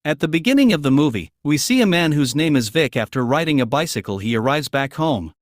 At the beginning of the movie, we see a man whose name is Vic. After riding a bicycle, he arrives back home.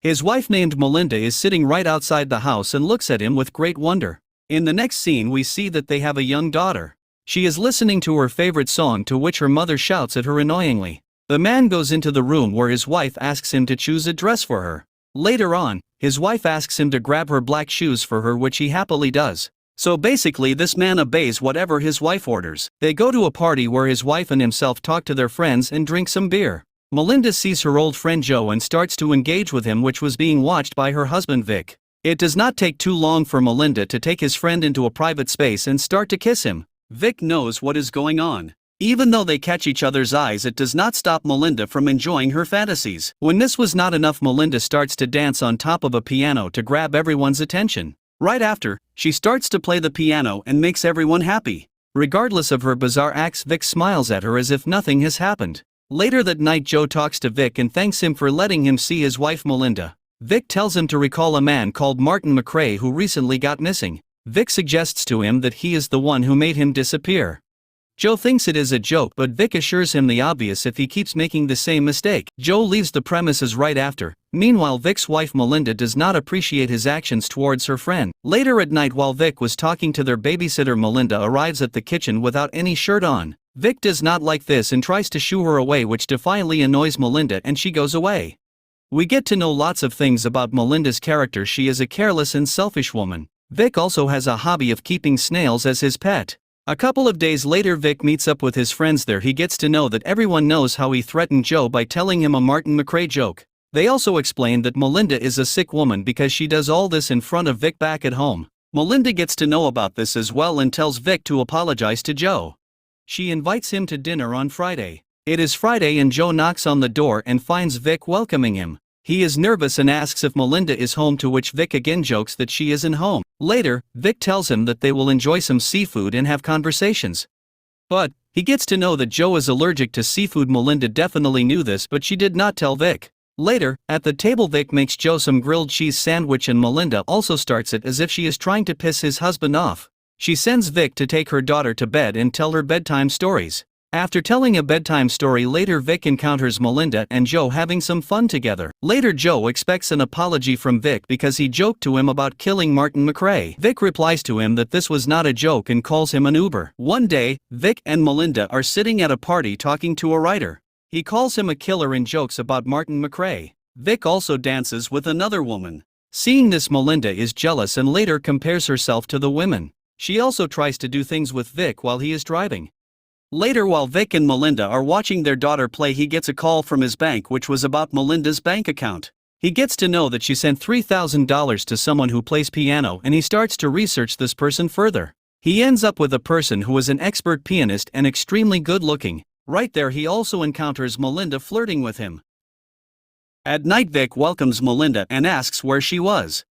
His wife named Melinda is sitting right outside the house and looks at him with great wonder. In the next scene we see that they have a young daughter. She is listening to her favorite song, to which her mother shouts at her annoyingly. The man goes into the room where his wife asks him to choose a dress for her. Later on, his wife asks him to grab her black shoes for her, which he happily does. So basically this man obeys whatever his wife orders. They go to a party where his wife and himself talk to their friends and drink some beer. Melinda sees her old friend Joe and starts to engage with him, which was being watched by her husband Vic. It does not take too long for Melinda to take his friend into a private space and start to kiss him. Vic knows what is going on. Even though they catch each other's eyes, it does not stop Melinda from enjoying her fantasies. When this was not enough, Melinda starts to dance on top of a piano to grab everyone's attention. Right after, she starts to play the piano and makes everyone happy. Regardless of her bizarre acts, Vic smiles at her as if nothing has happened. Later that night, Joe talks to Vic and thanks him for letting him see his wife Melinda. Vic tells him to recall a man called Martin McRae who recently got missing. Vic suggests to him that he is the one who made him disappear. Joe thinks it is a joke, but Vic assures him the obvious if he keeps making the same mistake. Joe leaves the premises right after. Meanwhile, Vic's wife Melinda does not appreciate his actions towards her friend. Later at night, while Vic was talking to their babysitter, Melinda arrives at the kitchen without any shirt on. Vic does not like this and tries to shoo her away, which defiantly annoys Melinda, and she goes away. We get to know lots of things about Melinda's character. She is a careless and selfish woman. Vic also has a hobby of keeping snails as his pet. A couple of days later, Vic meets up with his friends there. He gets to know that everyone knows how he threatened Joe by telling him a Martin McRae joke. They also explain that Melinda is a sick woman because she does all this in front of Vic back at home. Melinda gets to know about this as well and tells Vic to apologize to Joe. She invites him to dinner on Friday. It is Friday and Joe knocks on the door and finds Vic welcoming him. He is nervous and asks if Melinda is home, to which Vic again jokes that she isn't home. Later, Vic tells him that they will enjoy some seafood and have conversations. But he gets to know that Joe is allergic to seafood. Melinda definitely knew this, but she did not tell Vic. Later, at the table, Vic makes Joe some grilled cheese sandwich and Melinda also starts it as if she is trying to piss his husband off. She sends Vic to take her daughter to bed and tell her bedtime stories. After telling a bedtime story, later Vic encounters Melinda and Joe having some fun together. Later, Joe expects an apology from Vic because he joked to him about killing Martin McRae. Vic replies to him that this was not a joke and calls him an Uber. One day, Vic and Melinda are sitting at a party talking to a writer. He calls him a killer and jokes about Martin McRae. Vic also dances with another woman. Seeing this, Melinda is jealous and later compares herself to the women. She also tries to do things with Vic while he is driving. Later, while Vic and Melinda are watching their daughter play, he gets a call from his bank which was about Melinda's bank account. He gets to know that she sent $3,000 to someone who plays piano and he starts to research this person further. He ends up with a person who is an expert pianist and extremely good looking. Right there, he also encounters Melinda flirting with him. At night, Vic welcomes Melinda and asks where she was.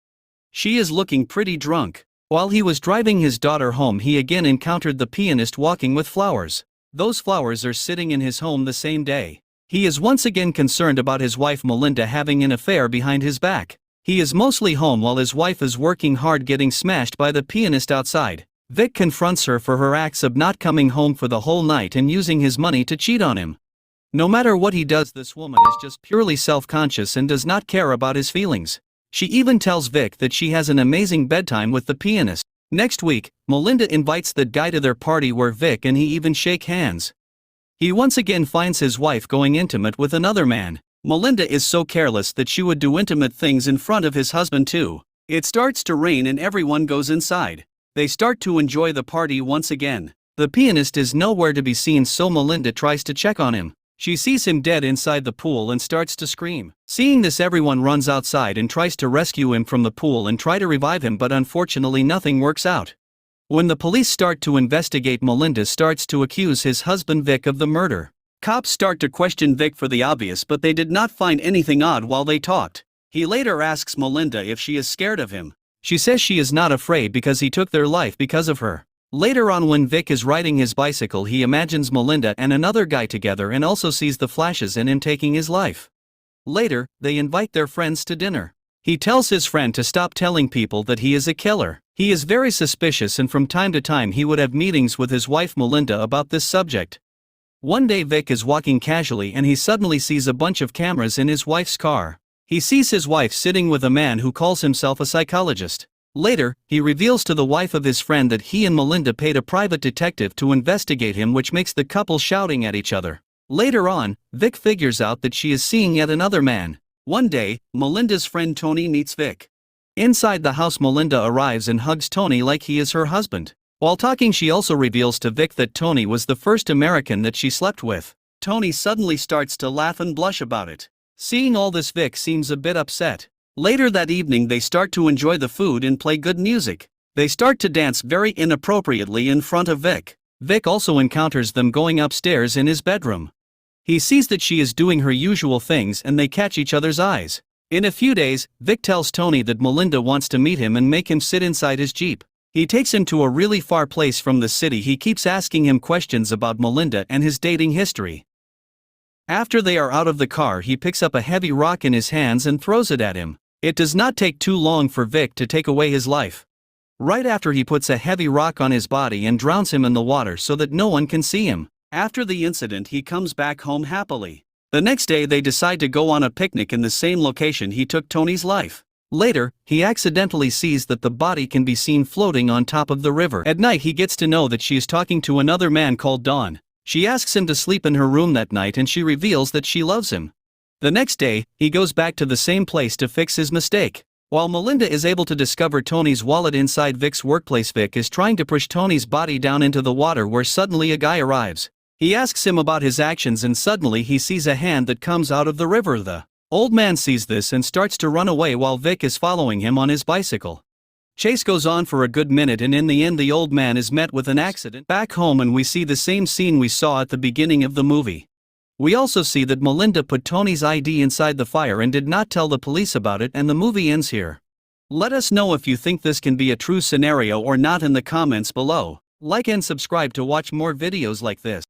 She is looking pretty drunk. While he was driving his daughter home, he again encountered the pianist walking with flowers. Those flowers are sitting in his home the same day. He is once again concerned about his wife Melinda having an affair behind his back. He is mostly home while his wife is working hard getting smashed by the pianist outside. Vic confronts her for her acts of not coming home for the whole night and using his money to cheat on him. No matter what he does, this woman is just purely self-conscious and does not care about his feelings. She even tells Vic that she has an amazing bedtime with the pianist. Next week, Melinda invites the guy to their party where Vic and he even shake hands. He once again finds his wife going intimate with another man. Melinda is so careless that she would do intimate things in front of his husband too. It starts to rain and everyone goes inside. They start to enjoy the party once again. The pianist is nowhere to be seen, so Melinda tries to check on him. She sees him dead inside the pool and starts to scream. Seeing this, everyone runs outside and tries to rescue him from the pool and try to revive him, but unfortunately nothing works out. When the police start to investigate, Melinda starts to accuse his husband Vic of the murder. Cops start to question Vic for the obvious, but they did not find anything odd while they talked. He later asks Melinda if she is scared of him. She says she is not afraid because he took their life because of her. Later on, when Vic is riding his bicycle, he imagines Melinda and another guy together and also sees the flashes and him taking his life. Later, they invite their friends to dinner. He tells his friend to stop telling people that he is a killer. He is very suspicious and from time to time he would have meetings with his wife Melinda about this subject. One day Vic is walking casually and he suddenly sees a bunch of cameras in his wife's car. He sees his wife sitting with a man who calls himself a psychologist. Later, he reveals to the wife of his friend that he and Melinda paid a private detective to investigate him, which makes the couple shouting at each other. Later on, Vic figures out that she is seeing yet another man. One day, Melinda's friend Tony meets Vic. Inside the house, Melinda arrives and hugs Tony like he is her husband. While talking, she also reveals to Vic that Tony was the first American that she slept with. Tony suddenly starts to laugh and blush about it. Seeing all this, Vic seems a bit upset. Later that evening, they start to enjoy the food and play good music. They start to dance very inappropriately in front of Vic. Vic also encounters them going upstairs in his bedroom. He sees that she is doing her usual things and they catch each other's eyes. In a few days, Vic tells Tony that Melinda wants to meet him and make him sit inside his Jeep. He takes him to a really far place from the city. He keeps asking him questions about Melinda and his dating history. After they are out of the car, he picks up a heavy rock in his hands and throws it at him. It does not take too long for Vic to take away his life. Right after, he puts a heavy rock on his body and drowns him in the water so that no one can see him. After the incident, he comes back home happily. The next day, they decide to go on a picnic in the same location he took Tony's life. Later, he accidentally sees that the body can be seen floating on top of the river. At night, he gets to know that she is talking to another man called Don. She asks him to sleep in her room that night and she reveals that she loves him. The next day, he goes back to the same place to fix his mistake. While Melinda is able to discover Tony's wallet inside Vic's workplace, Vic is trying to push Tony's body down into the water where suddenly a guy arrives. He asks him about his actions and suddenly he sees a hand that comes out of the river. The old man sees this and starts to run away while Vic is following him on his bicycle. Chase goes on for a good minute and in the end the old man is met with an accident back home and we see the same scene we saw at the beginning of the movie. We also see that Melinda put Tony's ID inside the fire and did not tell the police about it, and the movie ends here. Let us know if you think this can be a true scenario or not in the comments below. Like and subscribe to watch more videos like this.